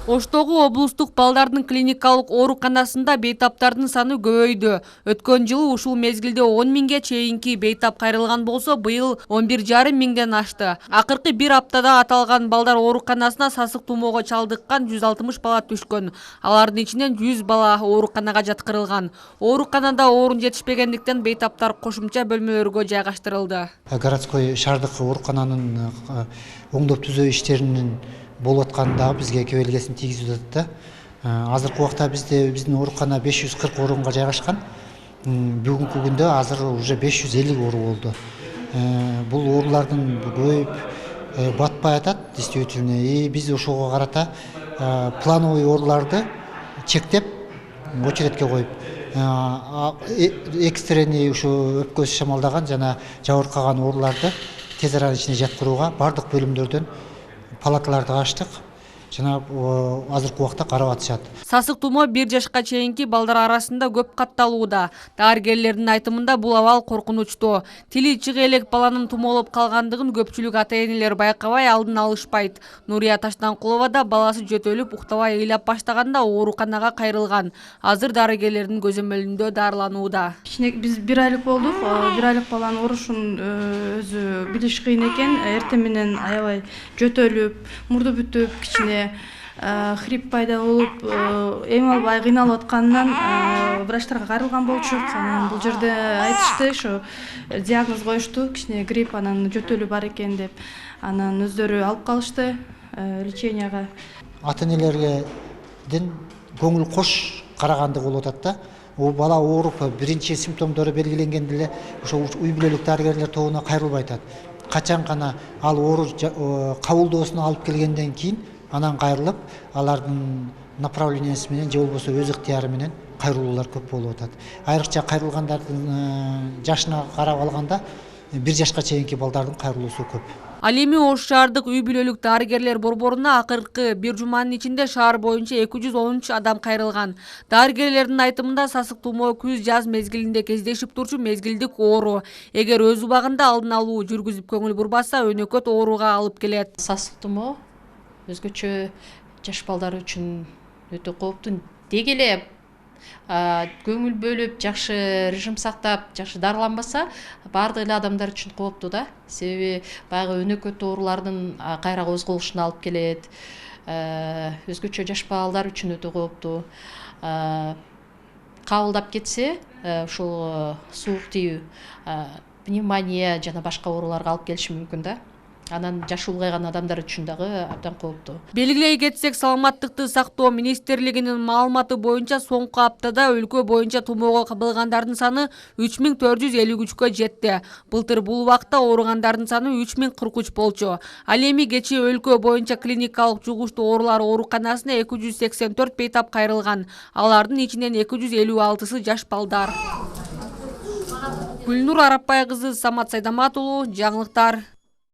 Оштогу облустук балдардын клиникалык ооруканасында бейтаптардын саны көбөйдү. Өткөн жылы ушул мезгилде 10 миңге чейинки бейтап кайрылган болсо, быйыл 11,5 миңден ашты. Акыркы бир аптада аталган балдар ооруканасына сасык тумоого чалдыккан 160 бала түшкөн. Алардын ичинен 100 бала ооруканага жаткырылган. Ооруканада орун жетишпегендиктен бейтаптар кошумча бөлмөлөргө жайгаштырылды. Городской шаардык оорукананын оңдоп түзөө иштеринин болуп атканда бизге кебелгесин тийгизип атат да. Азыркы убакта биздин оорукана 540 орунга жайгашкан. Бүгүнкү күндө азыр уже 550 ору болду. Бул оорулардын көбөйүп батпай атат действительно. И биз ошого карата плановый ооруларды чектеп очередке коюп, экстренный ушу өпкөсү шамалдаган жана жабыркаган ооруларды тез арада ичине жаткырууга бардык бөлүмдөрдөн палаталарды ачтык. Жана азыркы убакта карап атышат. Сасык тумоо 1 жашка чейинки балдар арасында көп катталууда. Дарыгерлердин айтымында бул абал коркунучтуу. Тили чыга элек баланын тумоолоп калгандыгын көпчүлүк ата-энелер байкабай алдын алышпайт. Нурия Таштанкулова да баласы жөтөлүп уктабай ыйлап баштаганда ооруканага кайрылган. Азыр дарыгерлердин көзөмөлүндө дарыланууда. Биз 1 айлык болдук. 1 айлык баланын оорушун өзү билиш кыйын экен. Эртең менен аябай жөтөлүп, мурду бүтүп, кичине хрип пайда болуп, эң албай кыйналып атканынан врачтарга кайрылган болчук. Анан бул жерде айтышты, ошо диагноз коюшту, кичине грипп, анан жөтөлү бар экен деп. Анан өздөрү алып калышты леченияга. Ата-энелерден көңүл кош карагандык болуп атат да. О бала ооруп, биринчи симптомдору белгиленгенде эле ошо үй бүлөлүк дарыгерлер тобуна кайрылбай атат. Качан гана ал оору кабылдоосуна алып келгенден кийин анан кайрылып, алардын направлениясы менен же болбосо өз ыктыяры менен кайрылуулар көп болуп атат. Айрыкча кайрылгандардын жашына карап алганда 1 жашка чейинки балдардын кайрылуусу көп. Ал эми Ош шаардык үй бүлөлүк дарыгерлер борборуна акыркы 1 жуманын ичинде шаар боюнча 213 адам кайрылган. Дарыгерлердин айтымында сасык тумоо күз-жаз мезгилинде кездешип турчу мезгилдик оору. Эгер өз убагында алдын алуу жүргүзүп көңүл бурбаса, өнөкөт ооруга алып келет. Сасык тумоо өзгөчө жаш балдар үчүн өтө кооптуу. Деги эле көңүл бөлүп, жакшы режим сактап, жакшы дарыланбаса, бардык эле адамдар үчүн кооптуу да. Себеби баягы өнөкөт оорулардын кайра козголушуна алып келет. Өзгөчө жаш балдар үчүн өтө кооптуу. Кабылдап кетсе, ушул суук тийүү, пневмония жана башка ооруларга алып келиши мүмкүн да. Анан жашы улгайган адамдар үчүн дагы абдан кооптуу. Белгилей кетсек, Саламаттыкты сактоо министрлигинин маалыматы боюнча соңку аптада өлкө боюнча тумоого кабылгандардын саны 3453-кө жетти. Былтыр бул убакта ооругандардын саны 3043 болчу. Ал эми кечээ өлкө боюнча клиникалык жугуштуу оорулар ооруканасына 284 бейтап кайрылган. Алардын ичинен 256-сы жаш балдар. Гүлнур Арапбай кызы, Самат Сайдамат уулу, жаңылыктар.